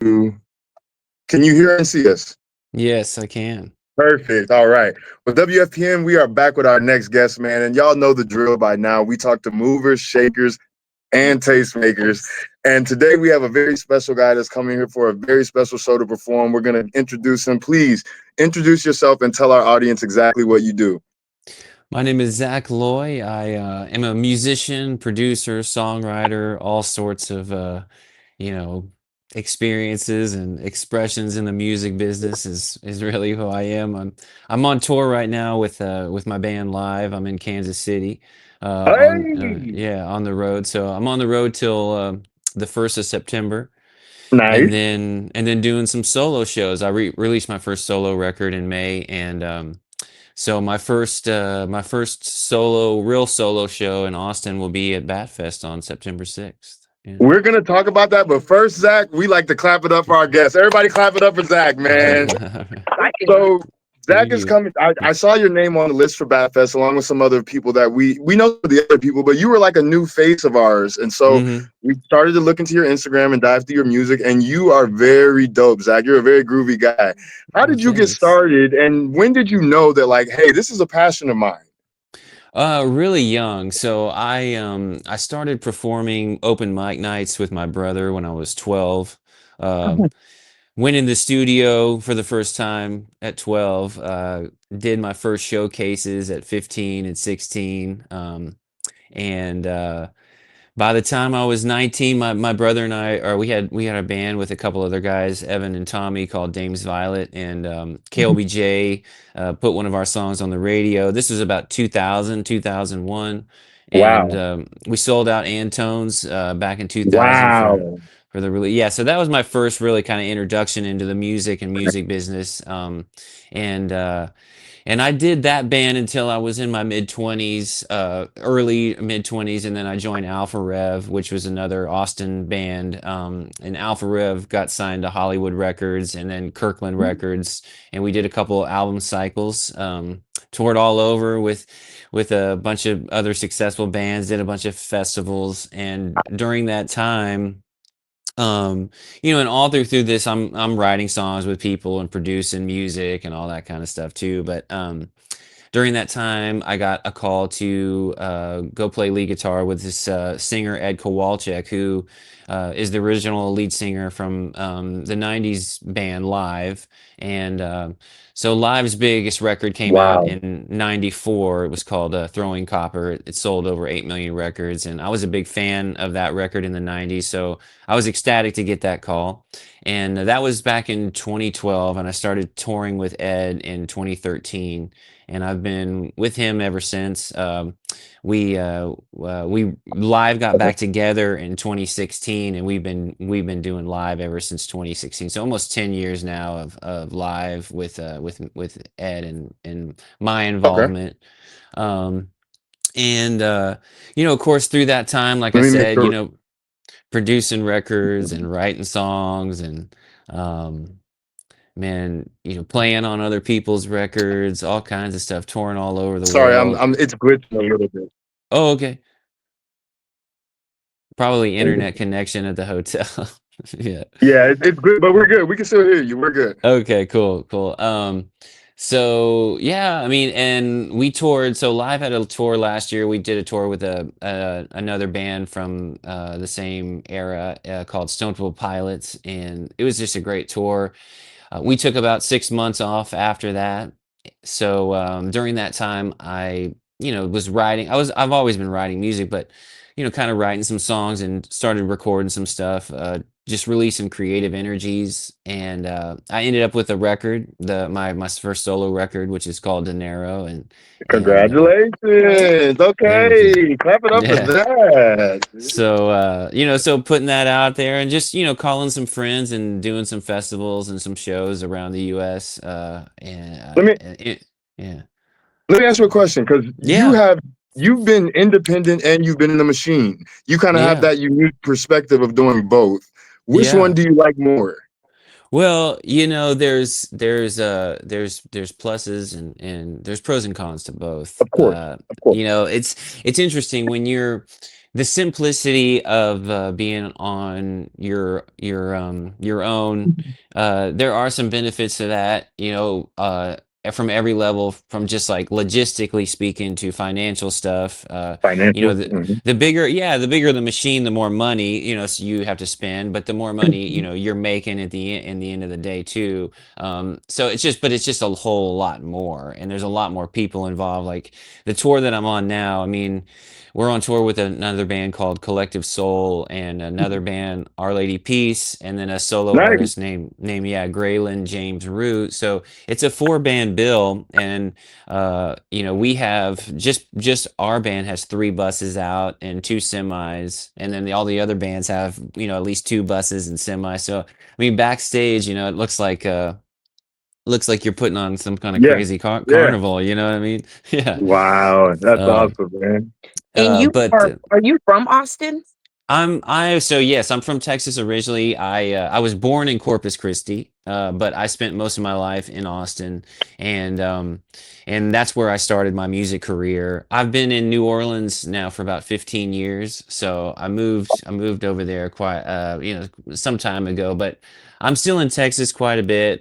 Can you hear and see us? Yes, I can. Perfect. All right. Well, WFPN, we are back with our next guest, man. And y'all know the drill by now. We talk to movers, shakers, and tastemakers. And today we have a very special guy that's coming here for a very special show to perform. We're going to introduce him. Please introduce yourself and tell our audience exactly what you do. My name is Zach Loy. I am a musician, producer, songwriter, all sorts of you know, experiences and expressions in the music business is really who I am. I'm on tour right now with my band Live. I'm in Kansas City, Hey, on the road. So I'm on the road till the 1st of September. nice. And then doing some solo shows. I released my first solo record in May, and so my first real solo show in Austin will be at Batfest on September 6th. Yeah. We're going to talk about that. But first, Zach, we like to clap it up for our guests. Everybody clap it up for Zach, man. So Zach Thank is you. coming. I saw your name on the list for Batfest along with some other people that we know the other people, but you were like a new face of ours. And so Hmm. we started to look into your Instagram and dive through your music, and you are very dope, Zach. You're a very groovy guy. How Oh, did you get thanks. started, and when did you know that, like, hey, this is a passion of mine? Really young. So I started performing open mic nights with my brother when I was 12. Um, Went in the studio for the first time at 12. Did my first showcases at 15 and 16. And By the time I was 19, my brother and I, or we had a band with a couple other guys, Evan and Tommy, called Dames Violet, and KLBJ put one of our songs on the radio. This was about 2000, 2001, and Wow. we sold out Antones back in 2000 Wow. for the really. Yeah, so that was my first really kind of introduction into the music and music business, and. And I did that band until I was in my mid 20s, early mid 20s, and then I joined Alpha Rev, which was another Austin band. And Alpha Rev got signed to Hollywood Records and then Kirkland Records, and we did a couple album cycles, toured all over with a bunch of other successful bands, did a bunch of festivals, and during that time. Um, and all through this, I'm writing songs with people and producing music and all that kind of stuff too. But during that time, I got a call to go play lead guitar with this singer Ed Kowalczyk, who is the original lead singer from the '90s band Live, and so Live's biggest record came out Wow. in '94. It was called "Throwing Copper." It sold over 8 million records, and I was a big fan of that record in the '90s. So I was ecstatic to get that call, and that was back in 2012, and I started touring with Ed in 2013, and I've been with him ever since. We Live got back together in 2016, and we've been doing Live ever since 2016. So almost 10 years now of Live with Ed and my Okay. involvement. Um, and of course, through that time, like I Let me make said, sure. producing records and writing songs and um, man, playing on other people's records, all kinds of stuff, touring all over the Sorry, world. it's glitching a little bit. Oh, okay. Probably internet connection at the hotel. Yeah. Yeah, it's good, but we're good. We can still hear you. We're good. Okay, cool, cool. So yeah, I mean, and we toured. So Live had a tour last year. We did a tour with another band from the same era called Stone Temple Pilots, and it was just a great tour. We took about 6 months off after that. So during that time, I was writing. I've always been writing music, but kind of writing some songs and started recording some stuff. Just releasing creative energies, and I ended up with a record, my first solo record, which is called Dinero, and Congratulations. thank you. Okay, clap it up for Yeah. that. So putting that out there and just, calling some friends and doing some festivals and some shows around the US. Let me Yeah. let me ask you a question because Yeah. you've been independent and you've been in the machine. You kind of have Yeah. that unique perspective of doing both. Which one Yeah. do you like more? Well, there's pluses and there's pros and cons to both. Of course, of course. It's interesting when you're the simplicity of being on your own. There are some benefits to that, from every level, from just like logistically speaking to financial stuff. Financial. The Mhm. the bigger, yeah, the bigger the machine, the more money, so you have to spend, but the more money, you're making at in the end of the day too. So it's just a whole lot more, and there's a lot more people involved. Like the tour that I'm on now, I mean, we're on tour with another band called Collective Soul and another band, Our Lady Peace, and then a solo Nice. artist named Graylin James Root. So it's a four-band bill, and we have just our band has three buses out and two semis, and then all the other bands have at least two buses and semis. So I mean, backstage, it looks like you're putting on some kind of Yeah. crazy Yeah. carnival. You know what I mean? Yeah. Wow. That's Um, awesome, man. And you but are you from Austin? so yes, I'm from Texas originally. I was born in Corpus Christi, but I spent most of my life in Austin, and that's where I started my music career. I've been in New Orleans now for about 15 years, so I moved over there quite some time ago, but I'm still in Texas quite a bit.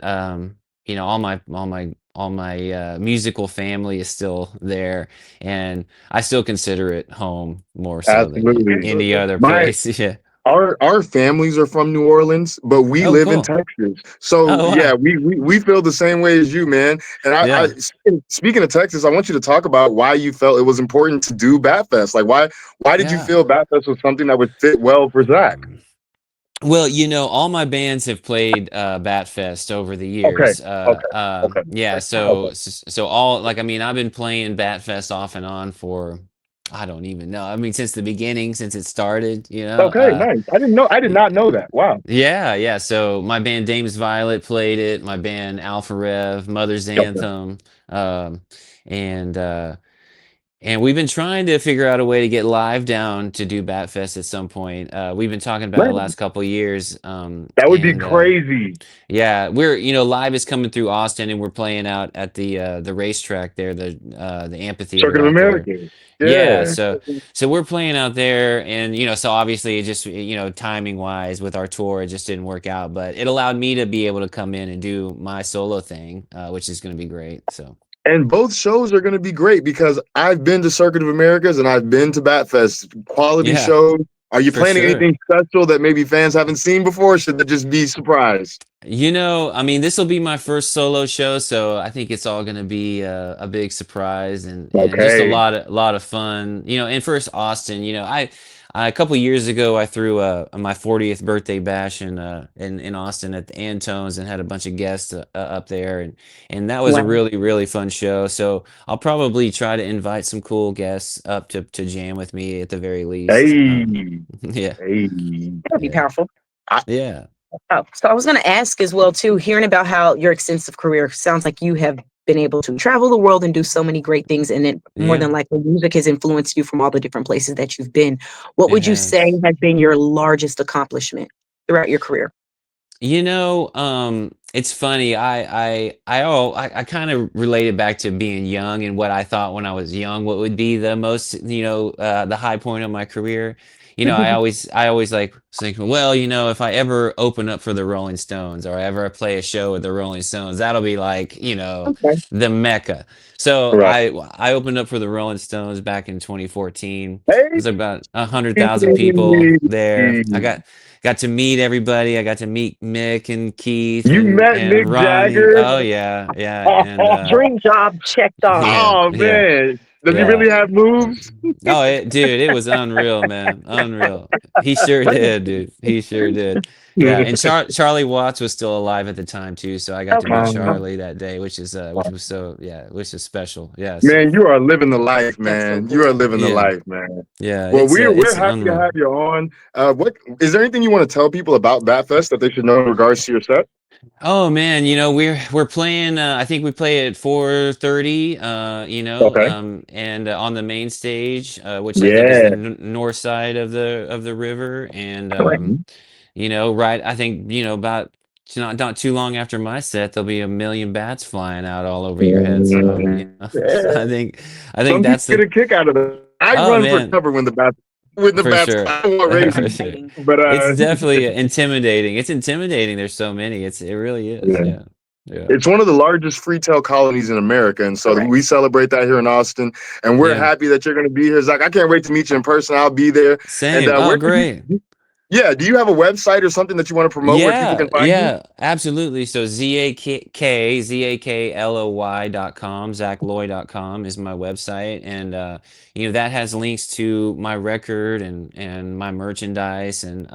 All my musical family is still there, and I still consider it home more so than Absolutely. any other My place. Yeah. our families are from New Orleans, but we Oh, live in cool. Texas. So Oh, yeah, wow. we feel the same way as you, man. And Yeah. speaking of Texas, I want you to talk about why you felt it was important to do Batfest. Like why did you Yeah. feel Batfest was something that would fit well for Zach? Well, all my bands have played Batfest over the Okay. years. Okay. Okay. Yeah, Okay. so all like I mean, I've been playing Batfest off and on for I don't even know. I mean, since the beginning, since it started. Okay, nice. I did Y- not know that. Wow. Yeah, yeah. So my band Dames Violet played it. My band Alpha Rev, Mother's Okay. Anthem, um, and we've been trying to figure out a way to get live down to do Batfest at some point. We've been talking about it the Man, last couple of years, that would be and crazy. yeah, we're live is coming through Austin, and we're playing out at the racetrack there, the amphitheater Circuit of out there. America. Yeah, Yeah. so we're playing out there, and so obviously it just timing wise with our tour, it just didn't work out, but it allowed me to be able to come in and do my solo thing, which is going to be great. So And both shows are going to be great because I've been to Circuit of Americas and I've been to Batfest. Quality yeah, shows. Are you for planning sure. anything special that maybe fans haven't seen before? Or should they just be surprised? I mean, this will be my first solo show, so I think it's all going to be a big surprise and just a Okay. lot of fun. And first Austin, a couple years ago I threw my 40th birthday bash in Austin at the Antones and had a bunch of guests up there, and that was a Wow. really really fun show. So I'll probably try to invite some cool guests up to jam with me at the very least. Hey. Yeah, Hey. That'd be yeah, powerful. I, yeah, Oh, so I was going to ask as well too, hearing about how your extensive career sounds like you have been able to travel the world and do so many great things, and it more yeah. than likely music has influenced you from all the different places that you've been. What It would you say has. has been your largest accomplishment throughout your career? It's funny. I kind of related back to being young and what I thought when I was young, what would be the most, the high point of my career. I always like think, well, if I ever open up for the Rolling Stones or I ever play a show with the Rolling Stones, that'll be like, Okay. the Mecca. So right. I opened up for the Rolling Stones back in 2014. Hey. There's about 100,000 people there. I You got to meet everybody. I got to meet Mick and Keith and met and Mick Ronnie. Jagger. Oh yeah, yeah, and Dream job checked off. yeah, Oh yeah, man. Does he yeah. really have moves? Oh, dude, it was unreal, man, unreal. He sure did, dude. He sure did. Yeah, and Charlie Watts was still alive at the time too, so I got to meet Okay. Charlie that day, which was so yeah, which is special. Yeah, so Man, you are living the life, That's so man. You are cool. living the yeah, life, man. yeah. Well, we're It's happy to unreal. have you on. What is there anything you want to tell people about Batfest that they should know in regards to your set? Oh man, we're playing. I think we play at 4:30. Okay. And on the main stage, which I think is the Yeah. north side of the river, and Correct. right. I think about not too long after my set, there'll be a million bats flying out all over your head. So Yeah. I think Some people that's get the. a kick out of it. I Oh run for man. cover when the bats. with the For bats. sure. I don't want racing, For sure. but It's definitely intimidating. It's intimidating. There's so many. It really is. yeah. Yeah. Yeah. It's one of the largest free tail colonies in America, and so Correct. we celebrate that here in Austin. And we're Yeah. happy that you're going to be here, Zach. I can't wait to meet you in person. I'll be there. And Same. Oh, where can great. yeah, do you have a website or something that you want to promote where people Yeah, can find you? yeah, absolutely. So ZAKLOY.com, ZachLoy.com is my website. And that has links to my record and my merchandise and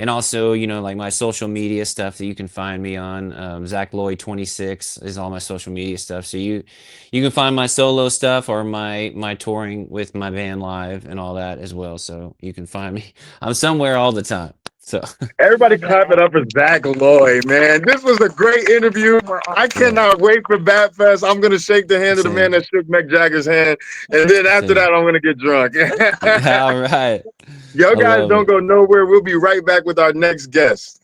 also, like my social media stuff that you can find me on. ZachLoy26 is all my social media stuff. So you can find my solo stuff or my touring with my band live and all that as well. So you can find me. I'm somewhere all the time. So Everybody clap it up for Zach Lloyd, man. This was a great interview. I cannot wait for Batfest. I'm going to shake the hand of the man Same. that shook Mick Jagger's hand. And then after Same. that, I'm going to get drunk. All right. Yo, I guys, love don't it. go nowhere. We'll be right back with our next guest.